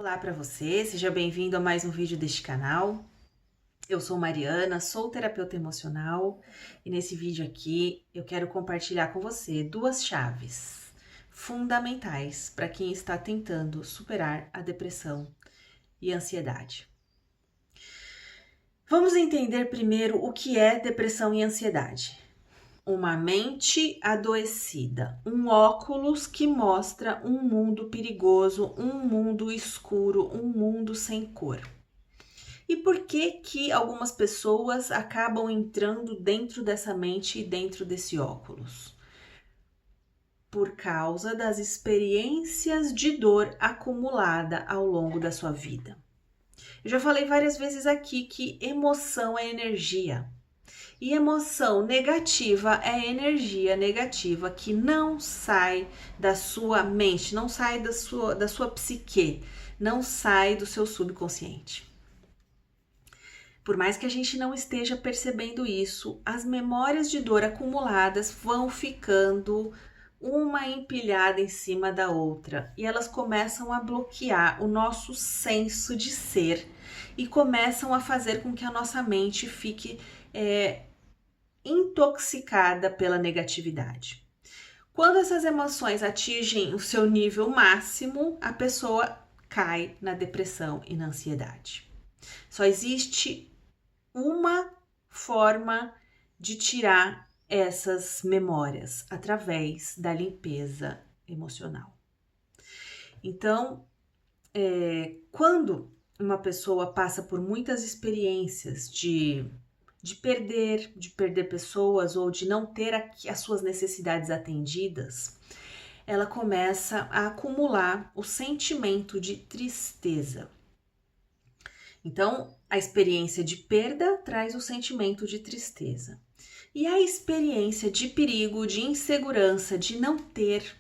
Olá para você, seja bem-vindo a mais um vídeo deste canal. Eu sou Mariana, sou terapeuta emocional e nesse vídeo aqui eu quero compartilhar com você duas chaves fundamentais para quem está tentando superar a depressão e a ansiedade. Vamos entender primeiro o que é depressão e ansiedade. Uma mente adoecida, um óculos que mostra um mundo perigoso, um mundo escuro, um mundo sem cor. E por que que algumas pessoas acabam entrando dentro dessa mente e dentro desse óculos? Por causa das experiências de dor acumulada ao longo da sua vida. Eu já falei várias vezes aqui que emoção é energia. E emoção negativa é energia negativa que não sai da sua mente, não sai da sua psique, não sai do seu subconsciente. Por mais que a gente não esteja percebendo isso, as memórias de dor acumuladas vão ficando uma empilhada em cima da outra e elas começam a bloquear o nosso senso de ser e começam a fazer com que a nossa mente fique intoxicada pela negatividade. Quando essas emoções atingem o seu nível máximo, a pessoa cai na depressão e na ansiedade. Só existe uma forma de tirar essas memórias através da limpeza emocional. Então, quando uma pessoa passa por muitas experiências de perder pessoas ou de não ter as suas necessidades atendidas, ela começa a acumular o sentimento de tristeza. Então, a experiência de perda traz o sentimento de tristeza. E a experiência de perigo, de insegurança, de não ter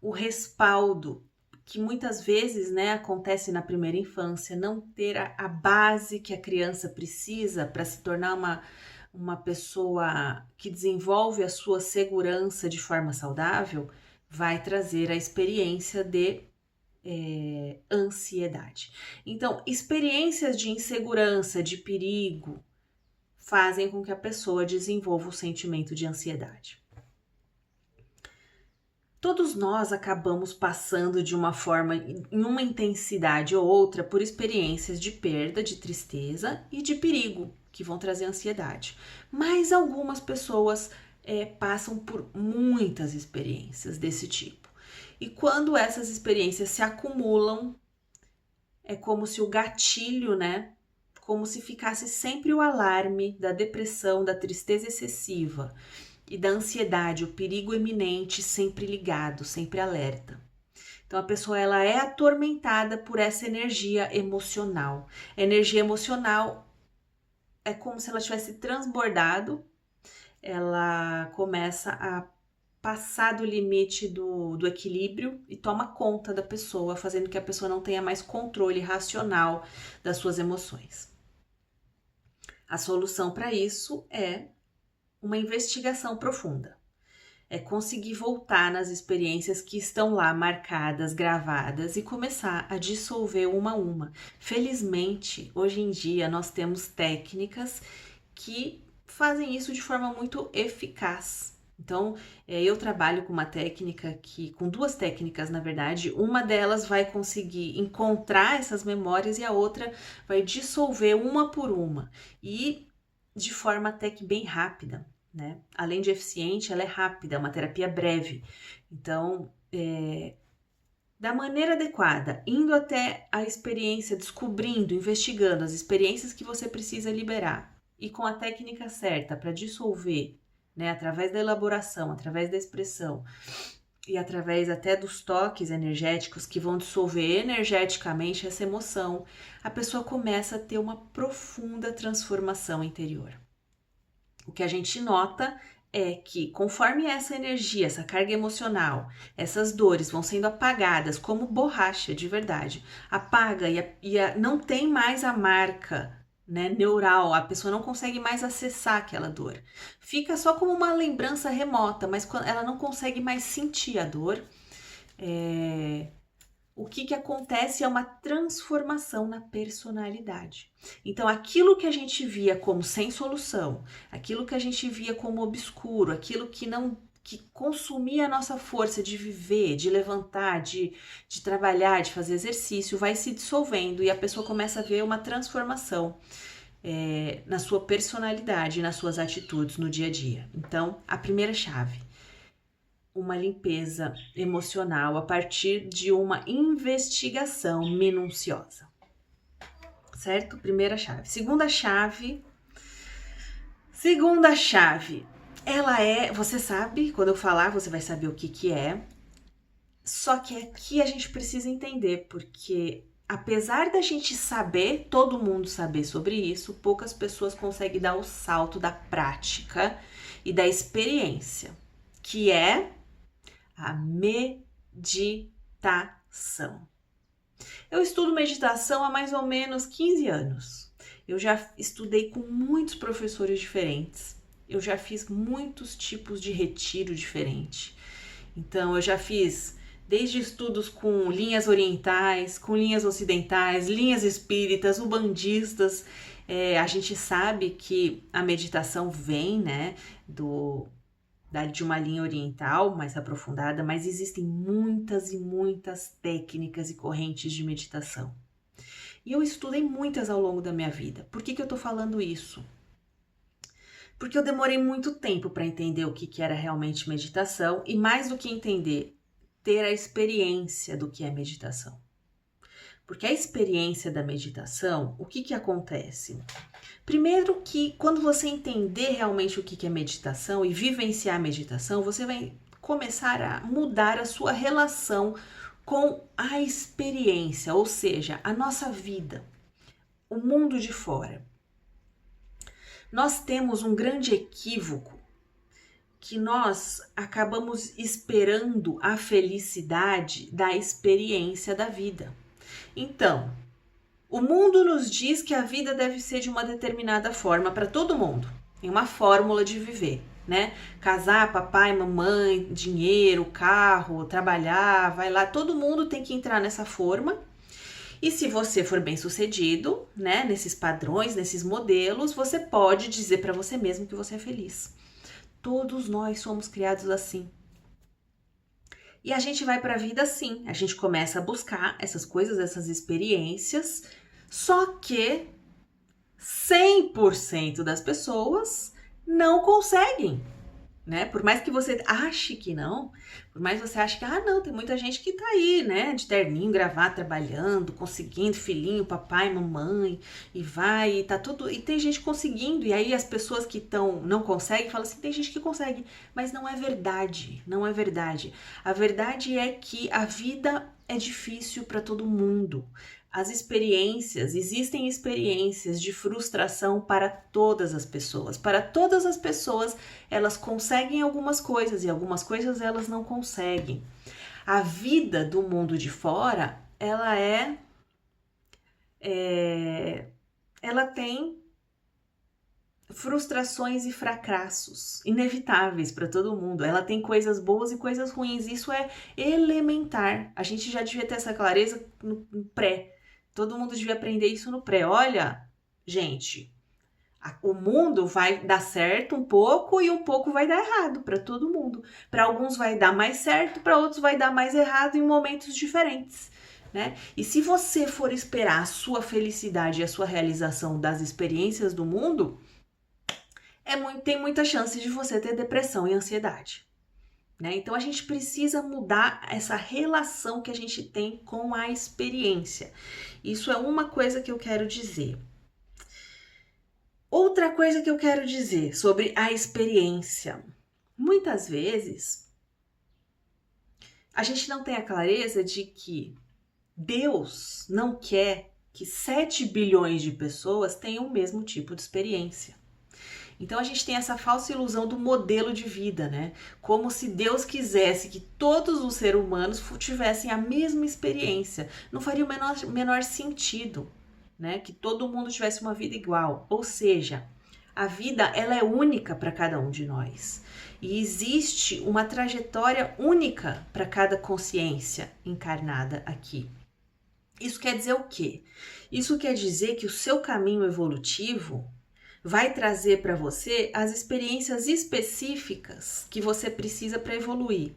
o respaldo, que muitas vezes acontece na primeira infância, não ter a base que a criança precisa para se tornar uma pessoa que desenvolve a sua segurança de forma saudável, vai trazer a experiência de ansiedade. Então, experiências de insegurança, de perigo, fazem com que a pessoa desenvolva o sentimento de ansiedade. Todos nós acabamos passando de uma forma, em uma intensidade ou outra, por experiências de perda, de tristeza e de perigo, que vão trazer ansiedade. Mas algumas pessoas passam por muitas experiências desse tipo. E quando essas experiências se acumulam, é como se o gatilho, como se ficasse sempre o alarme da depressão, da tristeza excessiva e da ansiedade, o perigo iminente sempre ligado, sempre alerta. Então a pessoa ela é atormentada por essa energia emocional. A energia emocional é como se ela tivesse transbordado, ela começa a passar do limite do equilíbrio e toma conta da pessoa, fazendo que a pessoa não tenha mais controle racional das suas emoções. A solução para isso é uma investigação profunda. É conseguir voltar nas experiências que estão lá marcadas, gravadas e começar a dissolver uma a uma. Felizmente, hoje em dia nós temos técnicas que fazem isso de forma muito eficaz. Então, eu trabalho com uma técnica com duas técnicas, na verdade. Uma delas vai conseguir encontrar essas memórias e a outra vai dissolver uma por uma e de forma até que bem rápida, né? Além de eficiente, ela é rápida, é uma terapia breve. Então, da maneira adequada, indo até a experiência, descobrindo, investigando as experiências que você precisa liberar e com a técnica certa para dissolver, através da elaboração, através da expressão e através até dos toques energéticos que vão dissolver energeticamente essa emoção, a pessoa começa a ter uma profunda transformação interior. O que a gente nota é que conforme essa energia, essa carga emocional, essas dores vão sendo apagadas como borracha de verdade, apaga não tem mais a marca neural, a pessoa não consegue mais acessar aquela dor. Fica só como uma lembrança remota, mas ela não consegue mais sentir a dor. o que acontece é uma transformação na personalidade. Então, aquilo que a gente via como sem solução, aquilo que a gente via como obscuro, aquilo que consumia a nossa força de viver, de levantar, de trabalhar, de fazer exercício, vai se dissolvendo e a pessoa começa a ver uma transformação na sua personalidade, nas suas atitudes no dia a dia. Então, a primeira chave, uma limpeza emocional a partir de uma investigação minuciosa, certo? Primeira chave. Segunda chave, ela você sabe, quando eu falar, você vai saber o que é, só que aqui a gente precisa entender, porque apesar da gente saber, todo mundo saber sobre isso, poucas pessoas conseguem dar o salto da prática e da experiência, que é a meditação. Eu estudo meditação há mais ou menos 15 anos. Eu já estudei com muitos professores diferentes. Eu já fiz muitos tipos de retiro diferente. Então, eu já fiz desde estudos com linhas orientais, com linhas ocidentais, linhas espíritas, ubandistas. A gente sabe que a meditação vem, né, de uma linha oriental mais aprofundada, mas existem muitas e muitas técnicas e correntes de meditação. E eu estudei muitas ao longo da minha vida. Por que eu tô falando isso? Porque eu demorei muito tempo para entender o que era realmente meditação e, mais do que entender, ter a experiência do que é meditação. Porque a experiência da meditação, o que acontece? Primeiro que quando você entender realmente o que é meditação e vivenciar a meditação, você vai começar a mudar a sua relação com a experiência, ou seja, a nossa vida, o mundo de fora. Nós temos um grande equívoco que nós acabamos esperando a felicidade da experiência da vida. Então, o mundo nos diz que a vida deve ser de uma determinada forma para todo mundo. Tem uma fórmula de viver, né? Casar, papai, mamãe, dinheiro, carro, trabalhar, vai lá. Todo mundo tem que entrar nessa forma. E se você for bem sucedido, né, nesses padrões, nesses modelos, você pode dizer para você mesmo que você é feliz. Todos nós somos criados assim. E a gente vai para a vida assim, a gente começa a buscar essas coisas, essas experiências, só que 100% das pessoas não conseguem, né? Por mais que você ache que não, por mais que você ache que, não, tem muita gente que tá aí, né, de terninho, gravata, trabalhando, conseguindo, filhinho, papai, mamãe, e vai, e tá tudo, e tem gente conseguindo, e aí as pessoas que não conseguem, falam assim, tem gente que consegue, mas não é verdade, não é verdade. A verdade é que a vida é difícil para todo mundo. Existem experiências de frustração para todas as pessoas. Para todas as pessoas, elas conseguem algumas coisas e algumas coisas elas não conseguem. A vida do mundo de fora, ela tem frustrações e fracassos inevitáveis para todo mundo. Ela tem coisas boas e coisas ruins. Isso é elementar. A gente já devia ter essa clareza no pré. Todo mundo devia aprender isso no pré. Olha, gente, o mundo vai dar certo um pouco e um pouco vai dar errado para todo mundo. Para alguns vai dar mais certo, para outros vai dar mais errado em momentos diferentes, né? E se você for esperar a sua felicidade e a sua realização das experiências do mundo, tem muita chance de você ter depressão e ansiedade. Né? Então a gente precisa mudar essa relação que a gente tem com a experiência. Isso é uma coisa que eu quero dizer. Outra coisa que eu quero dizer sobre a experiência. Muitas vezes a gente não tem a clareza de que Deus não quer que 7 bilhões de pessoas tenham o mesmo tipo de experiência. Então a gente tem essa falsa ilusão do modelo de vida, né? Como se Deus quisesse que todos os seres humanos tivessem a mesma experiência. Não faria o menor sentido, né? Que todo mundo tivesse uma vida igual. Ou seja, A vida, ela é única para cada um de nós. E existe uma trajetória única para cada consciência encarnada aqui. Isso quer dizer o quê? Isso quer dizer que o seu caminho evolutivo vai trazer para você as experiências específicas que você precisa para evoluir.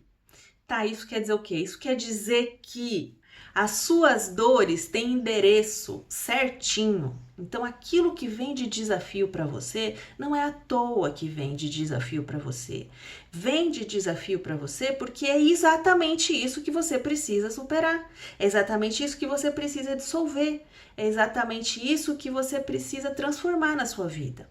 Tá, isso quer dizer o quê? Isso quer dizer que as suas dores têm endereço certinho. Então, aquilo que vem de desafio para você não é à toa que vem de desafio para você. Vem de desafio para você porque é exatamente isso que você precisa superar. É exatamente isso que você precisa dissolver. É exatamente isso que você precisa transformar na sua vida.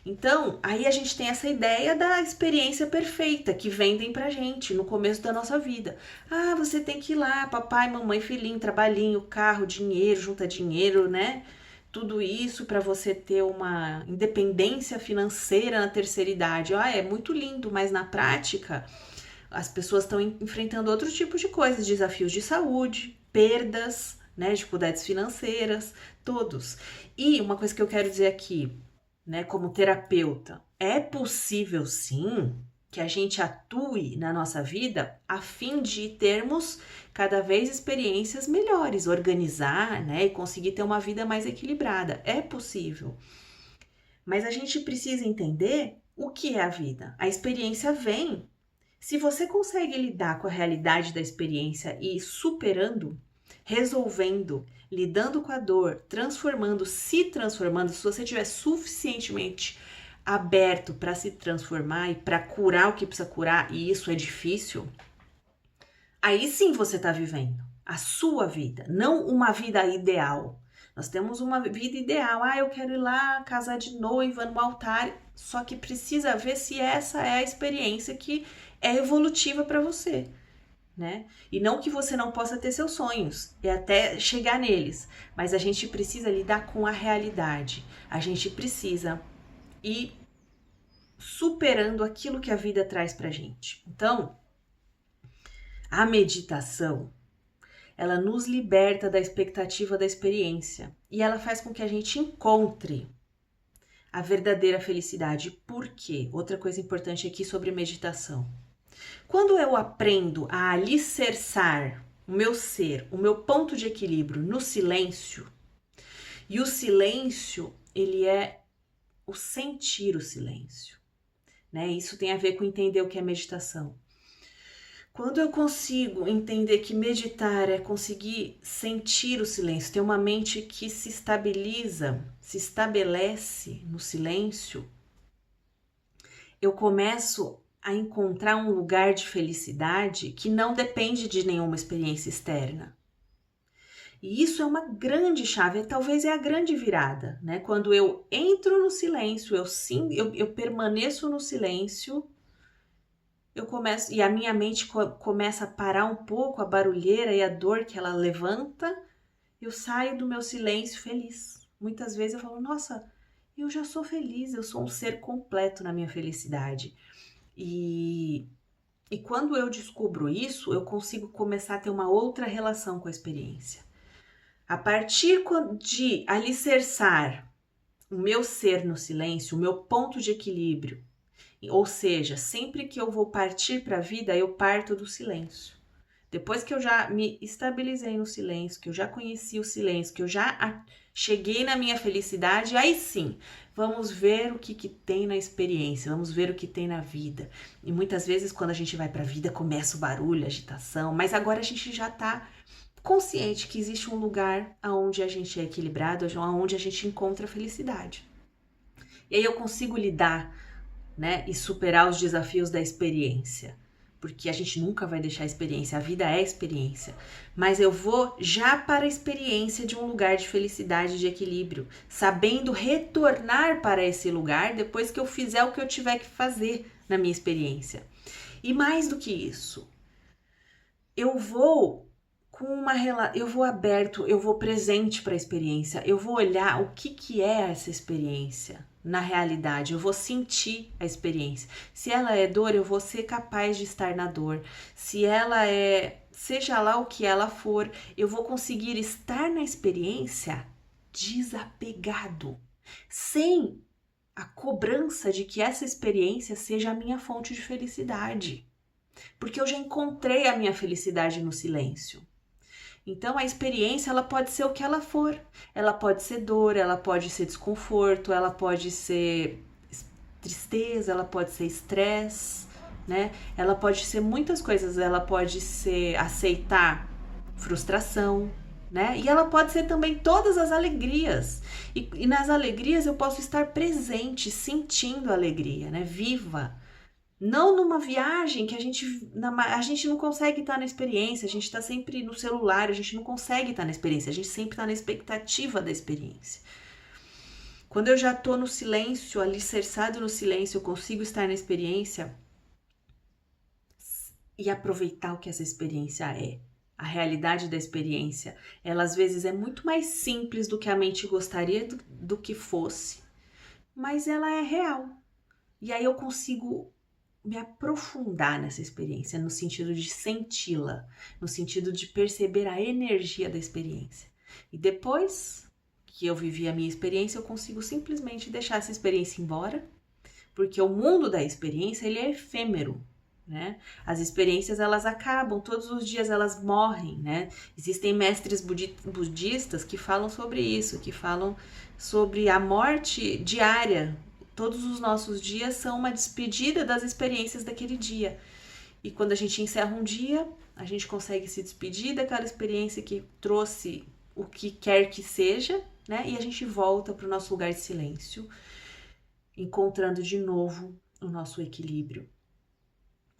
Então, aí a gente tem essa ideia da experiência perfeita que vendem pra gente no começo da nossa vida. Ah, você tem que ir lá, papai, mamãe, filhinho, trabalhinho, carro, dinheiro, junta dinheiro, né? Tudo isso para você ter uma independência financeira na terceira idade. Ah, é muito lindo, mas na prática as pessoas estão enfrentando outro tipo de coisas, desafios de saúde, perdas, né, dificuldades financeiras, todos. E uma coisa que eu quero dizer aqui, né, como terapeuta, é possível sim que a gente atue na nossa vida a fim de termos cada vez experiências melhores, organizar, né, e conseguir ter uma vida mais equilibrada. É possível. Mas a gente precisa entender o que é a vida. A experiência vem. Se você consegue lidar com a realidade da experiência e ir superando, resolvendo, lidando com a dor, transformando, se transformando, se você estiver suficientemente aberto para se transformar e para curar o que precisa curar, e isso é difícil, aí sim você está vivendo a sua vida, não uma vida ideal. Nós temos uma vida ideal, eu quero ir lá casar de noiva no altar, só que precisa ver se essa é a experiência que é evolutiva para você. Né? E não que você não possa ter seus sonhos e até chegar neles, mas a gente precisa lidar com a realidade. A gente precisa ir superando aquilo que a vida traz pra gente. Então, a meditação, ela nos liberta da expectativa da experiência e ela faz com que a gente encontre a verdadeira felicidade. Por quê? Outra coisa importante aqui sobre meditação. Quando eu aprendo a alicerçar o meu ser, o meu ponto de equilíbrio no silêncio, e o silêncio, ele é o sentir o silêncio, né? Isso tem a ver com entender o que é meditação. Quando eu consigo entender que meditar é conseguir sentir o silêncio, ter uma mente que se estabiliza, se estabelece no silêncio, eu começo a encontrar um lugar de felicidade que não depende de nenhuma experiência externa. E isso é uma grande chave, talvez é a grande virada, né? Quando eu entro no silêncio, eu permaneço no silêncio, eu começo, e a minha mente começa a parar um pouco a barulheira e a dor que ela levanta, eu saio do meu silêncio feliz. Muitas vezes eu falo, nossa, eu já sou feliz, eu sou um ser completo na minha felicidade. E quando eu descubro isso, eu consigo começar a ter uma outra relação com a experiência. A partir de alicerçar o meu ser no silêncio, o meu ponto de equilíbrio, ou seja, sempre que eu vou partir para a vida, eu parto do silêncio. Depois que eu já me estabilizei no silêncio, que eu já conheci o silêncio, que eu já cheguei na minha felicidade, aí sim, vamos ver o que tem na experiência, vamos ver o que tem na vida. E muitas vezes quando a gente vai para a vida começa o barulho, a agitação, mas agora a gente já está consciente que existe um lugar onde a gente é equilibrado, onde a gente encontra a felicidade. E aí eu consigo lidar, né, e superar os desafios da experiência. Porque a gente nunca vai deixar a experiência, a vida é experiência. Mas eu vou já para a experiência de um lugar de felicidade, de equilíbrio, sabendo retornar para esse lugar depois que eu fizer o que eu tiver que fazer na minha experiência. E mais do que isso, eu vou aberto, eu vou presente para a experiência, eu vou olhar o que é essa experiência. Na realidade, eu vou sentir a experiência. Se ela é dor, eu vou ser capaz de estar na dor. Se ela é, seja lá o que ela for, eu vou conseguir estar na experiência desapegado, sem a cobrança de que essa experiência seja a minha fonte de felicidade. Porque eu já encontrei a minha felicidade no silêncio. Então a experiência ela pode ser o que ela for. Ela pode ser dor, ela pode ser desconforto, ela pode ser tristeza, ela pode ser estresse, né? Ela pode ser muitas coisas, ela pode ser aceitar frustração, né? E ela pode ser também todas as alegrias. E nas alegrias eu posso estar presente, sentindo a alegria, né? Viva. Não numa viagem que a gente não consegue estar na experiência, a gente está sempre no celular, a gente não consegue estar na experiência, a gente sempre está na expectativa da experiência. Quando eu já estou no silêncio, alicerçado no silêncio, eu consigo estar na experiência e aproveitar o que essa experiência é. A realidade da experiência, ela às vezes é muito mais simples do que a mente gostaria do que fosse, mas ela é real. E aí eu consigo me aprofundar nessa experiência, no sentido de senti-la, no sentido de perceber a energia da experiência. E depois que eu vivi a minha experiência, eu consigo simplesmente deixar essa experiência embora, porque o mundo da experiência, ele é efêmero, né? As experiências, elas acabam, todos os dias elas morrem, né? Existem mestres budistas que falam sobre isso, que falam sobre a morte diária. Todos os nossos dias são uma despedida das experiências daquele dia. E quando a gente encerra um dia, a gente consegue se despedir daquela experiência que trouxe o que quer que seja, né? E a gente volta para o nosso lugar de silêncio, encontrando de novo o nosso equilíbrio.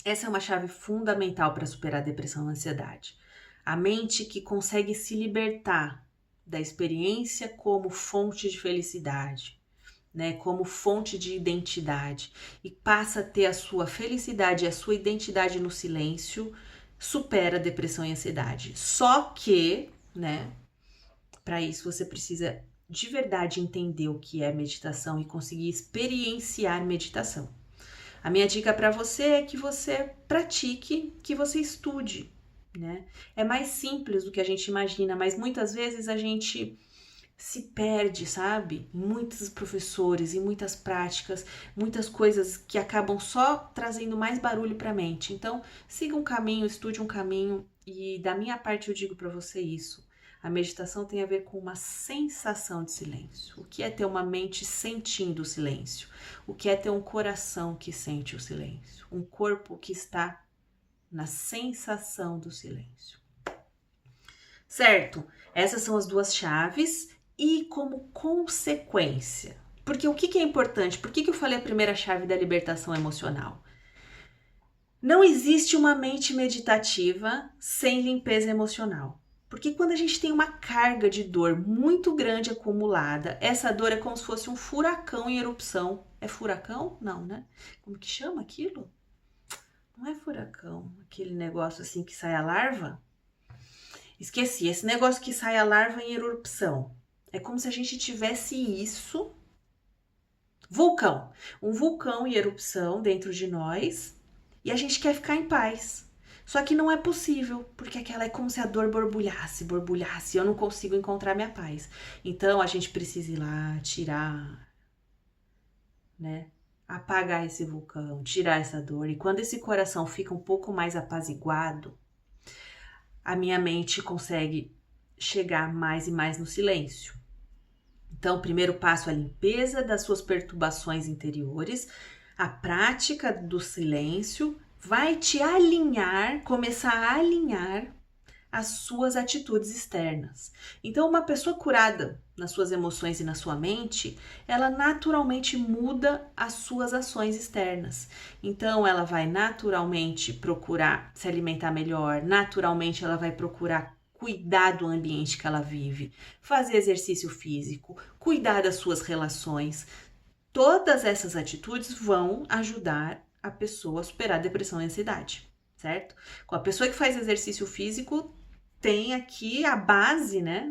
Essa é uma chave fundamental para superar a depressão e a ansiedade. A mente que consegue se libertar da experiência como fonte de felicidade, né, como fonte de identidade, e passa a ter a sua felicidade e a sua identidade no silêncio, supera a depressão e a ansiedade. Só que, né, para isso você precisa de verdade entender o que é meditação e conseguir experienciar meditação. A minha dica para você é que você pratique, que você estude, né? É mais simples do que a gente imagina, mas muitas vezes a gente se perde, sabe? Em muitos professores, em muitas práticas, muitas coisas que acabam só trazendo mais barulho para a mente. Então, siga um caminho, estude um caminho e da minha parte eu digo para você isso. A meditação tem a ver com uma sensação de silêncio. O que é ter uma mente sentindo o silêncio? O que é ter um coração que sente o silêncio? Um corpo que está na sensação do silêncio. Certo? Essas são as duas chaves. E como consequência, porque o que é importante? Por que eu falei a primeira chave da libertação emocional? Não existe uma mente meditativa sem limpeza emocional. Porque quando a gente tem uma carga de dor muito grande acumulada, essa dor é como se fosse um furacão em erupção. É furacão? Não, né? Como que chama aquilo? Não é furacão, aquele negócio assim que sai a larva? Esqueci, esse negócio que sai a larva em erupção. É como se a gente tivesse isso, vulcão, um vulcão em erupção dentro de nós e a gente quer ficar em paz. Só que não é possível, porque aquela é como se a dor borbulhasse, e eu não consigo encontrar minha paz. Então a gente precisa ir lá, tirar, né? Apagar esse vulcão, tirar essa dor. E quando esse coração fica um pouco mais apaziguado, a minha mente consegue chegar mais e mais no silêncio. Então, o primeiro passo é a limpeza das suas perturbações interiores, a prática do silêncio vai te alinhar, começar a alinhar as suas atitudes externas. Então, uma pessoa curada nas suas emoções e na sua mente, ela naturalmente muda as suas ações externas. Então, ela vai naturalmente procurar se alimentar melhor, naturalmente ela vai procurar cuidar do ambiente que ela vive, fazer exercício físico, cuidar das suas relações. Todas essas atitudes vão ajudar a pessoa a superar a depressão e a ansiedade, certo? Com a pessoa que faz exercício físico, tem aqui a base, né,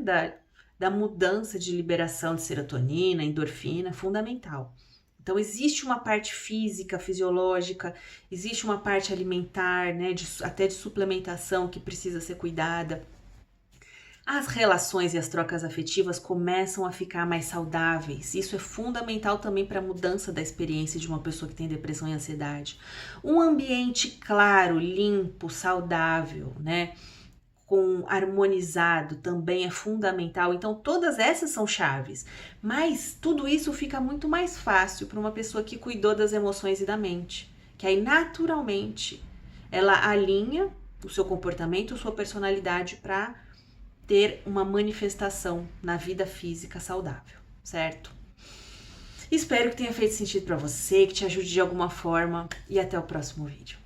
da mudança de liberação de serotonina, endorfina, fundamental. Então, existe uma parte física, fisiológica, existe uma parte alimentar, né, até de suplementação que precisa ser cuidada. as relações e as trocas afetivas começam a ficar mais saudáveis. Isso é fundamental também para a mudança da experiência de uma pessoa que tem depressão e ansiedade. Um ambiente claro, limpo, saudável, né? Harmonizado também é fundamental. Então, todas essas são chaves. Mas tudo isso fica muito mais fácil para uma pessoa que cuidou das emoções e da mente. Que aí, naturalmente, ela alinha o seu comportamento, sua personalidade para ter uma manifestação na vida física saudável, certo? Espero que tenha feito sentido para você, que te ajude de alguma forma e até o próximo vídeo.